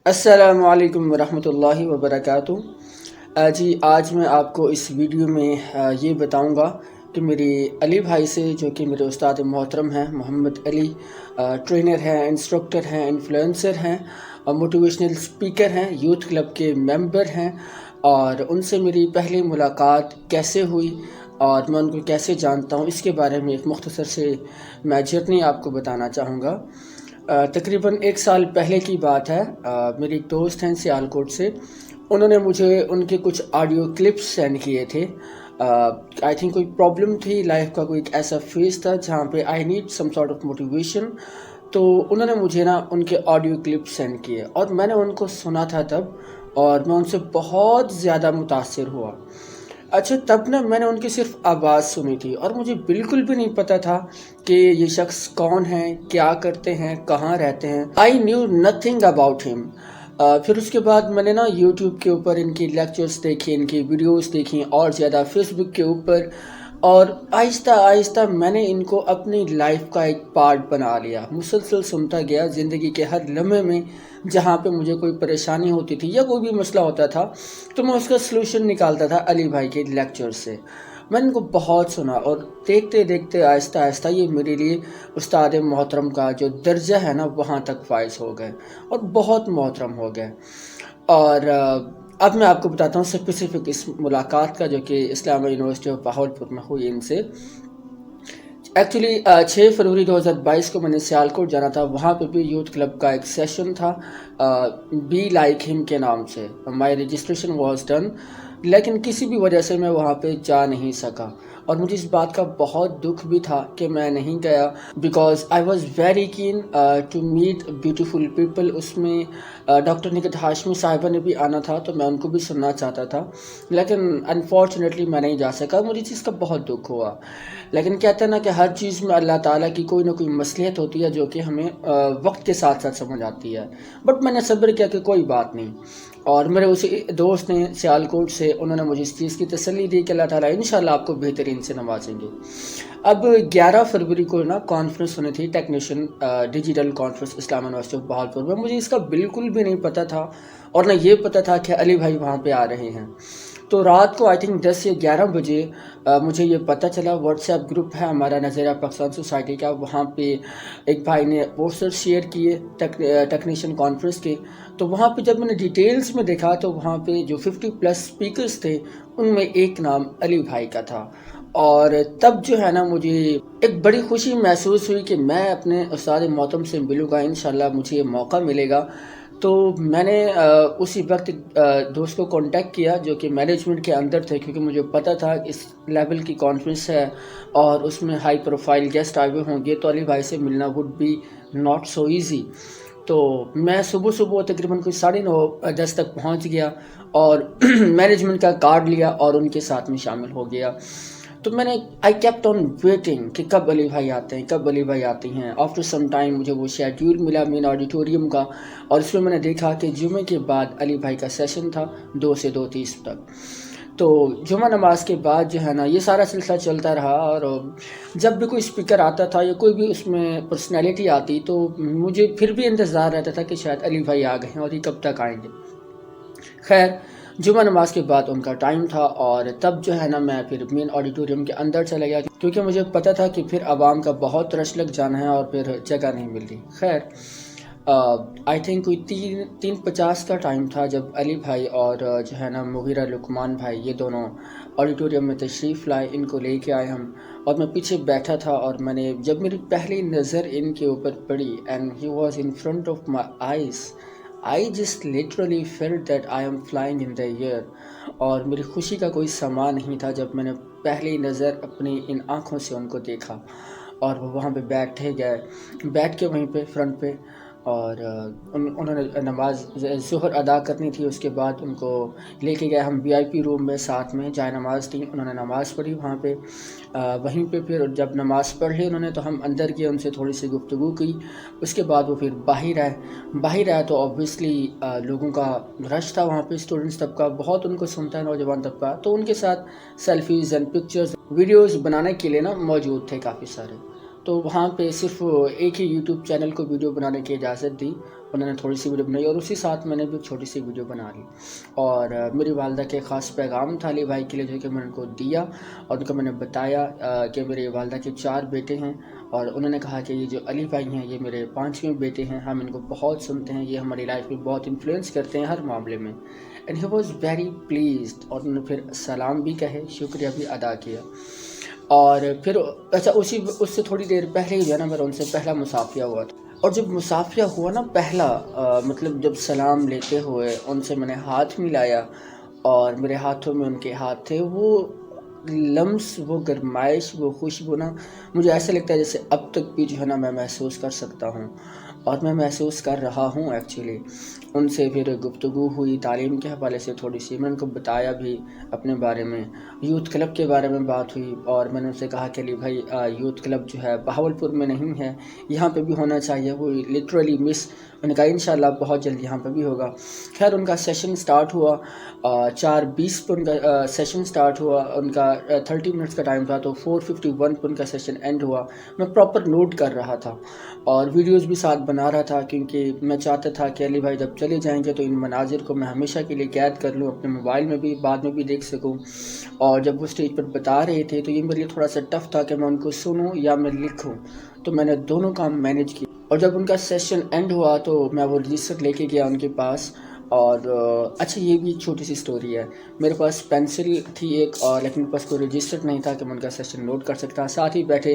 السلام علیکم ورحمۃ اللہ وبرکاتہ۔ جی آج میں آپ کو اس ویڈیو میں یہ بتاؤں گا کہ میری علی بھائی سے، جو کہ میرے استاد محترم ہیں محمد علی، ٹرینر ہیں، انسٹرکٹر ہیں، انفلوئنسر ہیں، موٹیویشنل اسپیکر ہیں، یوتھ کلب کے ممبر ہیں، اور ان سے میری پہلی ملاقات کیسے ہوئی اور میں ان کو کیسے جانتا ہوں، اس کے بارے میں ایک مختصر سے میں جرنی آپ کو بتانا چاہوں گا۔ تقریباً 1 سال پہلے کی بات ہے۔ میری ایک دوست ہیں سیالکوٹ سے، انہوں نے مجھے ان کے کچھ آڈیو کلپس سینڈ کیے تھے۔ آئی تھنک کوئی پرابلم تھی، لائف کا کوئی ایک ایسا فیز تھا جہاں پہ I need some sort of motivation, تو انہوں نے مجھے ان کے آڈیو کلپس سینڈ کیے اور میں نے ان کو سنا تھا تب، اور میں ان سے بہت زیادہ متاثر ہوا۔ اچھا، تب میں نے ان کی صرف آواز سنی تھی اور مجھے بالکل بھی نہیں پتا تھا کہ یہ شخص کون ہیں، کیا کرتے ہیں، کہاں رہتے ہیں۔ آئی نیو نتھنگ اباؤٹ ہم۔ پھر اس کے بعد میں نے یوٹیوب کے اوپر ان کی لیکچرز دیکھی، ان کی ویڈیوز دیکھی، اور زیادہ فیس بک کے اوپر، اور آہستہ آہستہ میں نے ان کو اپنی لائف کا ایک پارٹ بنا لیا۔ مسلسل سنتا گیا، زندگی کے ہر لمحے میں جہاں پہ مجھے کوئی پریشانی ہوتی تھی یا کوئی بھی مسئلہ ہوتا تھا تو میں اس کا سلوشن نکالتا تھا علی بھائی کے لیکچر سے۔ میں نے ان کو بہت سنا، اور دیکھتے دیکھتے آہستہ آہستہ یہ میرے لیے استاد محترم کا جو درجہ ہے وہاں تک فائز ہو گئے اور بہت محترم ہو گئے۔ اور اب میں آپ کو بتاتا ہوں اسپیسیفک اس ملاقات کا، جو کہ اسلامیہ یونیورسٹی آف بہاولپور میں ہوئی ان سے۔ ایکچولی 6 فروری 2022 کو میں نے سیالکوٹ جانا تھا، وہاں پہ بھی یوتھ کلب کا ایک سیشن تھا، بی لائک ہم کے نام سے۔ مائی رجسٹریشن واز ڈن، لیکن کسی بھی وجہ سے میں وہاں پہ جا نہیں سکا، اور مجھے اس بات کا بہت دکھ بھی تھا کہ میں نہیں گیا، because I was very keen to meet beautiful people. اس میں ڈاکٹر نکت ہاشمی صاحبہ نے بھی آنا تھا، تو میں ان کو بھی سننا چاہتا تھا، لیکن انفارچونیٹلی میں نہیں جا سکا۔ مجھے اس چیز کا بہت دکھ ہوا، لیکن کہتے ہیں کہ ہر چیز میں اللہ تعالیٰ کی کوئی نہ کوئی مصلحت ہوتی ہے، جو کہ ہمیں وقت کے ساتھ ساتھ سمجھ آتی ہے۔ بٹ میں نے صبر کیا کہ کوئی بات نہیں، اور میرے اسی دوست نے سیالکوٹ سے، انہوں نے مجھے اس چیز کی تسلی دی کہ اللہ تعالیٰ انشاءاللہ آپ کو بہترین سے نوازیں گے۔ اب 11 فروری کو کانفرنس ہونی تھی، technician digital conference Islamia university of Bahawalpur میں۔ مجھے اس کا بالکل بھی نہیں پتہ تھا، اور نہ یہ پتہ تھا کہ علی بھائی وہاں پہ آ رہے ہیں۔ تو رات کو آئی تھنک 10 یا 11 بجے مجھے یہ پتہ چلا۔ واٹس ایپ گروپ ہے ہمارا نظریہ پاکستان سوسائٹی کا، وہاں پہ ایک بھائی نے پوسٹر شیئر کیے ٹیکنیشین کانفرنس کے، تو وہاں پہ جب میں نے ڈیٹیلز میں دیکھا تو وہاں پہ جو 50+ اسپیکرز تھے ان میں ایک نام علی بھائی کا تھا، اور تب جو ہے مجھے ایک بڑی خوشی محسوس ہوئی کہ میں اپنے استاد محترم سے ملوں گا، انشاءاللہ مجھے یہ موقع ملے گا۔ تو میں نے اسی وقت دوست کو کانٹیکٹ کیا جو کہ مینجمنٹ کے اندر تھے، کیونکہ مجھے پتہ تھا اس لیول کی کانفرنس ہے اور اس میں ہائی پروفائل گیسٹ آئے ہوئے ہوں گے، تو علی بھائی سے ملنا would be not so easy. تو میں صبح تقریباً کوئی 9:30 تک پہنچ گیا، اور مینجمنٹ کا کارڈ لیا اور ان کے ساتھ میں شامل ہو گیا۔ تو میں نے آئی کیپٹ آن ویٹنگ کہ کب علی بھائی آتے ہیں، کب علی بھائی آتی ہیں۔ آفٹر سم ٹائم مجھے وہ شیڈیول ملا مین آڈیٹوریم کا، اور اس میں میں نے دیکھا کہ جمعے کے بعد علی بھائی کا سیشن تھا 2 سے 2:30 تک۔ تو جمعہ نماز کے بعد جو ہے یہ سارا سلسلہ چلتا رہا، اور جب بھی کوئی اسپیکر آتا تھا یا کوئی بھی اس میں پرسنالٹی آتی تو مجھے پھر بھی انتظار رہتا تھا کہ شاید علی بھائی آ گئے ہیں اور یہ کب تک آئیں گے۔ خیر، جمعہ نماز کے بعد ان کا ٹائم تھا، اور تب جو ہے میں پھر مین آڈیٹوریم کے اندر چلا گیا، کیونکہ مجھے پتہ تھا کہ پھر عوام کا بہت رش لگ جانا ہے اور پھر جگہ نہیں ملتی۔ خیر، آئی تھنک کوئی 3:50 کا ٹائم تھا جب علی بھائی اور جو ہے مغیرہ لقمان بھائی، یہ دونوں آڈیٹوریم میں تشریف لائے، ان کو لے کے آئے ہم، اور میں پیچھے بیٹھا تھا، اور میں نے جب میری پہلی نظر ان کے اوپر پڑی and he was in front of my eyes, I just literally felt that I am flying in the air، اور میری خوشی کا کوئی سما نہیں تھا جب میں نے پہلی نظر اپنی ان آنکھوں سے ان کو دیکھا، اور وہ وہاں پہ بیٹھ کے وہیں پہ فرنٹ پہ، اور انہوں نے نماز ظہر ادا کرنی تھی۔ اس کے بعد ان کو لے کے گئے ہم VIP روم میں، ساتھ میں جائے نماز تھی، انہوں نے نماز پڑھی وہاں پہ۔ وہیں پہ پھر جب نماز پڑھ لی انہوں نے تو ہم اندر گئے، ان سے تھوڑی سی گفتگو کی۔ اس کے بعد وہ پھر باہر آئے تو اوبویسلی لوگوں کا رش تھا وہاں پہ، اسٹوڈنٹس طبقہ بہت ان کو سنتا ہے، نوجوان طبقہ، تو ان کے ساتھ سیلفیز اینڈ پکچرز ویڈیوز بنانے کے لیے موجود تھے کافی سارے۔ تو وہاں پہ صرف ایک ہی یوٹیوب چینل کو ویڈیو بنانے کی اجازت دی، انہوں نے تھوڑی سی ویڈیو بنائی اور اسی ساتھ میں نے بھی چھوٹی سی ویڈیو بنا لی، اور میری والدہ کے خاص پیغام تھا علی بھائی کے لیے جو کہ میں نے ان کو دیا، اور ان کو میں نے بتایا کہ میری والدہ کے 4 بیٹے ہیں، اور انہوں نے کہا کہ یہ جو علی بھائی ہیں یہ میرے 5ویں بیٹے ہیں، ہم ان کو بہت سنتے ہیں، یہ ہماری لائف میں بہت انفلوئنس کرتے ہیں ہر معاملے میں، and he was very pleased, اور انہوں نے پھر سلام بھی کہے، شکریہ بھی ادا کیا، اور پھر اچھا اس سے تھوڑی دیر پہلے ہی جو ہے نا میرا ان سے پہلا مصافحہ ہوا تھا، اور جب مصافحہ ہوا نا پہلا مطلب جب سلام لیتے ہوئے ان سے میں نے ہاتھ ملایا اور میرے ہاتھوں میں ان کے ہاتھ تھے، وہ لمس، وہ گرمائش، وہ خوشبو نا مجھے ایسا لگتا ہے جیسے اب تک بھی جو ہے نا میں محسوس کر سکتا ہوں، اور میں محسوس کر رہا ہوں ایکچولی۔ ان سے پھر گفتگو ہوئی تعلیم کے حوالے سے تھوڑی سی، میں نے ان کو بتایا بھی اپنے بارے میں، یوتھ کلب کے بارے میں بات ہوئی، اور میں نے ان سے کہا کہ علی بھائی یوتھ کلب جو ہے بہاولپور میں نہیں ہے، یہاں پہ بھی ہونا چاہیے، وہ لٹرلی مس، میں نے کہا انشاءاللہ بہت جلد یہاں پہ بھی ہوگا۔ خیر ان کا سیشن سٹارٹ ہوا 4:20 پہ ان کا سیشن سٹارٹ ہوا، ان کا 30 منٹس کا ٹائم تھا، تو 4:51 پہ ان کا سیشن اینڈ ہوا۔ میں پراپر نوٹ کر رہا تھا اور ویڈیوز بھی ساتھ بنا رہا تھا، کیونکہ میں چاہتا تھا کہ علی بھائی جب چلے جائیں گے تو ان مناظر کو میں ہمیشہ کے لیے قید کر لوں، اپنے موبائل میں بھی بعد میں بھی دیکھ سکوں، اور جب وہ اسٹیج پر بتا رہے تھے تو یہ میرے لیے تھوڑا سا ٹف تھا کہ میں ان کو سنوں یا میں لکھوں، تو میں نے دونوں کام مینیج کیا، اور جب ان کا سیشن اینڈ ہوا تو میں وہ رجسٹر لے کے گیا ان کے پاس، اور اچھا یہ بھی چھوٹی سی سٹوری ہے، میرے پاس پینسل تھی ایک، اور لیکن میرے پاس کوئی رجسٹر نہیں تھا کہ میں ان کا سیشن نوٹ کر سکتا، ساتھ ہی بیٹھے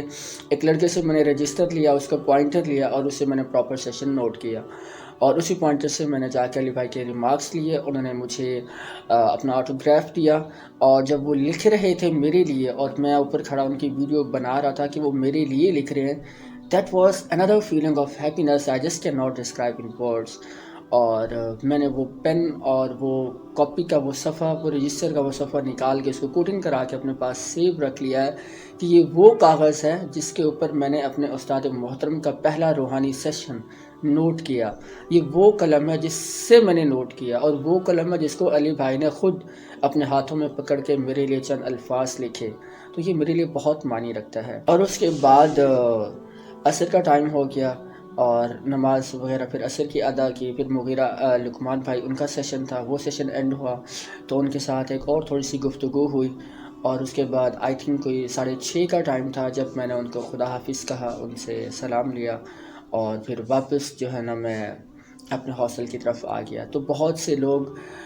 ایک لڑکے سے میں نے رجسٹر لیا، اس کا پوائنٹر لیا اور اس سے میں نے پراپر سیشن نوٹ کیا، اور اسی پوائنٹر سے میں نے جا کے علی بھائی کے ریمارکس لیے، انہوں نے مجھے اپنا آٹوگراف دیا، اور جب وہ لکھ رہے تھے میرے لیے اور میں اوپر کھڑا ان کی ویڈیو بنا رہا تھا کہ وہ میرے لیے لکھ رہے ہیں، that was another feeling of happiness I just cannot describe in words۔ اور میں نے وہ پین اور وہ کاپی کا وہ صفحہ، وہ رجسٹر کا وہ صفحہ نکال کے اس کو کوٹنگ کرا کے اپنے پاس سیو رکھ لیا ہے کہ یہ وہ کاغذ ہے جس کے اوپر میں نے اپنے استاد محترم کا پہلا روحانی سیشن نوٹ کیا، یہ وہ قلم ہے جس سے میں نے نوٹ کیا، اور وہ قلم ہے جس کو علی بھائی نے خود اپنے ہاتھوں میں پکڑ کے میرے لیے چند الفاظ لکھے، تو یہ میرے لیے بہت معنی رکھتا ہے۔ اور اس کے بعد عصر کا ٹائم ہو گیا اور نماز وغیرہ پھر عصر کی ادا کی، پھر مغیرہ لقمان بھائی ان کا سیشن تھا، وہ سیشن اینڈ ہوا تو ان کے ساتھ ایک اور تھوڑی سی گفتگو ہوئی، اور اس کے بعد آئی تھنک کوئی 6:30 کا ٹائم تھا جب میں نے ان کو خدا حافظ کہا، ان سے سلام لیا، اور پھر واپس جو ہے نا میں اپنے ہاسٹل کی طرف آ گیا۔ تو بہت سے لوگ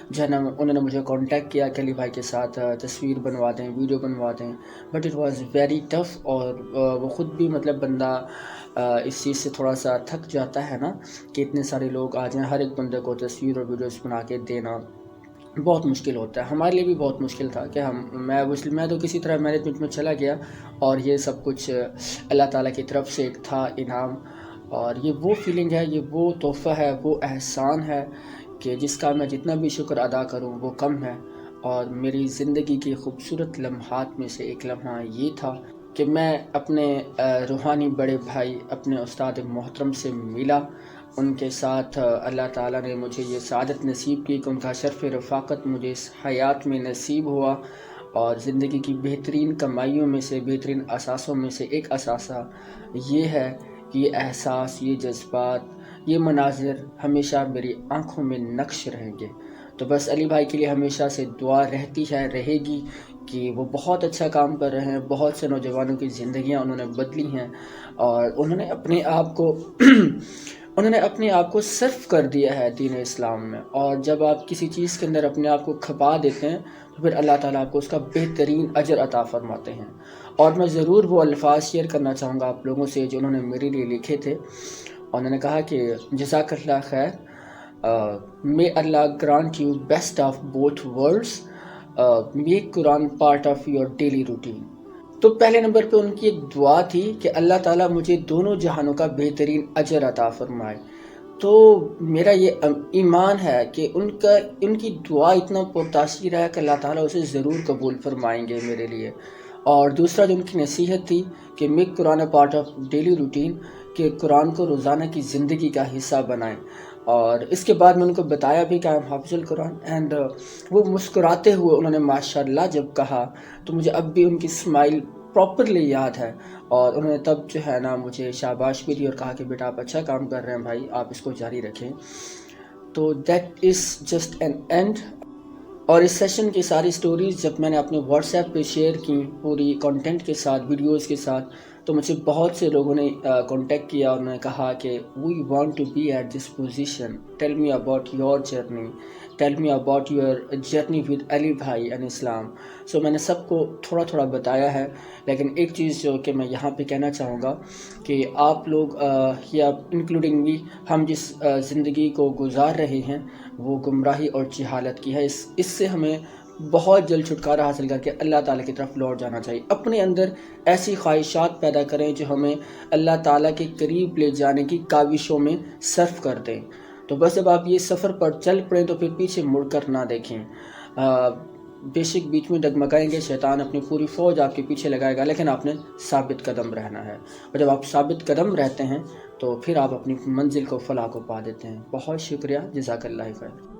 جو ہے نا انہوں نے مجھے کانٹیکٹ کیا کہ علی بھائی کے ساتھ تصویر بنوا دیں، ویڈیو بنوا دیں، but it was very tough, اور وہ خود بھی مطلب بندہ اس چیز سے تھوڑا سا تھک جاتا ہے نا کہ اتنے سارے لوگ آ جائیں، ہر ایک بندے کو تصویر اور ویڈیوز بنا کے دینا بہت مشکل ہوتا ہے، ہمارے لیے بھی بہت مشکل تھا کہ میں تو کسی طرح مینجمنٹ میں چلا گیا، اور یہ سب کچھ اللہ تعالیٰ کی طرف سے ایک تھا انعام، اور یہ وہ فیلنگ ہے، یہ وہ تحفہ ہے، وہ احسان ہے کہ جس کا میں جتنا بھی شکر ادا کروں وہ کم ہے، اور میری زندگی کی خوبصورت لمحات میں سے ایک لمحہ یہ تھا کہ میں اپنے روحانی بڑے بھائی اپنے استاد محترم سے ملا، ان کے ساتھ اللہ تعالیٰ نے مجھے یہ سعادت نصیب کی کہ ان کا شرف رفاقت مجھے اس حیات میں نصیب ہوا، اور زندگی کی بہترین کمائیوں میں سے، بہترین اثاثوں میں سے ایک اثاثہ یہ ہے کہ یہ احساس، یہ جذبات، یہ مناظر ہمیشہ میری آنکھوں میں نقش رہیں گے۔ تو بس علی بھائی کے لیے ہمیشہ سے دعا رہتی ہے، رہے گی، کہ وہ بہت اچھا کام کر رہے ہیں، بہت سے نوجوانوں کی زندگیاں انہوں نے بدلی ہیں، اور انہوں نے اپنے آپ کو صرف کر دیا ہے دین اسلام میں، اور جب آپ کسی چیز کے اندر اپنے آپ کو کھپا دیتے ہیں تو پھر اللہ تعالیٰ آپ کو اس کا بہترین اجر عطا فرماتے ہیں۔ اور میں ضرور وہ الفاظ شیئر کرنا چاہوں گا آپ لوگوں سے جو انہوں نے میرے لیے لکھے تھے، اور انہوں نے کہا کہ جزاک اللہ خیر، may Allah grant you best of both worlds, make Quran part of your daily routine۔ تو پہلے نمبر پہ ان کی ایک دعا تھی کہ اللہ تعالیٰ مجھے دونوں جہانوں کا بہترین اجر عطا فرمائے، تو میرا یہ ایمان ہے کہ ان کی دعا اتنا پرتاثیر ہے کہ اللہ تعالیٰ اسے ضرور قبول فرمائیں گے میرے لیے۔ اور دوسرا جو ان کی نصیحت تھی کہ make Quran a part of daily routine, کہ قرآن کو روزانہ کی زندگی کا حصہ بنائیں، اور اس کے بعد میں ان کو بتایا بھی کہ I'm حافظ القرآن، اینڈ وہ مسکراتے ہوئے انہوں نے ماشاءاللہ جب کہا تو مجھے اب بھی ان کی اسمائل پراپرلی یاد ہے، اور انہوں نے تب جو ہے نا مجھے شاباش بھی دی اور کہا کہ بیٹا آپ اچھا کام کر رہے ہیں بھائی، آپ اس کو جاری رکھیں۔ تو that is just an and. اور اس سیشن کی ساری سٹوریز جب میں نے اپنے واٹس ایپ پہ شیئر کی پوری کانٹینٹ کے ساتھ، ویڈیوز کے ساتھ، تو مجھے بہت سے لوگوں نے کانٹیکٹ کیا اور انہوں نے کہا کہ we want to be at this position, tell me about your journey, tell me about your journey with Ali بھائی اینڈ اسلام۔ سو میں نے سب کو تھوڑا تھوڑا بتایا ہے، لیکن ایک چیز جو کہ میں یہاں پہ کہنا چاہوں گا کہ آپ لوگ یا انکلوڈنگ بھی، ہم جس زندگی کو گزار رہے ہیں وہ گمراہی اور جہالت کی ہے۔ اس سے ہمیں بہت جلد چھٹکارا حاصل کر کے اللہ تعالیٰ کی طرف لوٹ جانا چاہیے۔ اپنے اندر ایسی خواہشات پیدا کریں جو ہمیں اللہ تعالیٰ کے قریب لے جانے کی کاوشوں میں صرف کر دیں۔ تو بس جب آپ یہ سفر پر چل پڑیں تو پھر پیچھے مڑ کر نہ دیکھیں۔ بے شک بیچ میں ڈگمگائیں گے، شیطان اپنی پوری فوج آپ کے پیچھے لگائے گا، لیکن آپ نے ثابت قدم رہنا ہے، اور جب آپ ثابت قدم رہتے ہیں تو پھر آپ اپنی منزل کو، فلاح کو پا دیتے ہیں۔ بہت شکریہ، جزاک اللہ خیر۔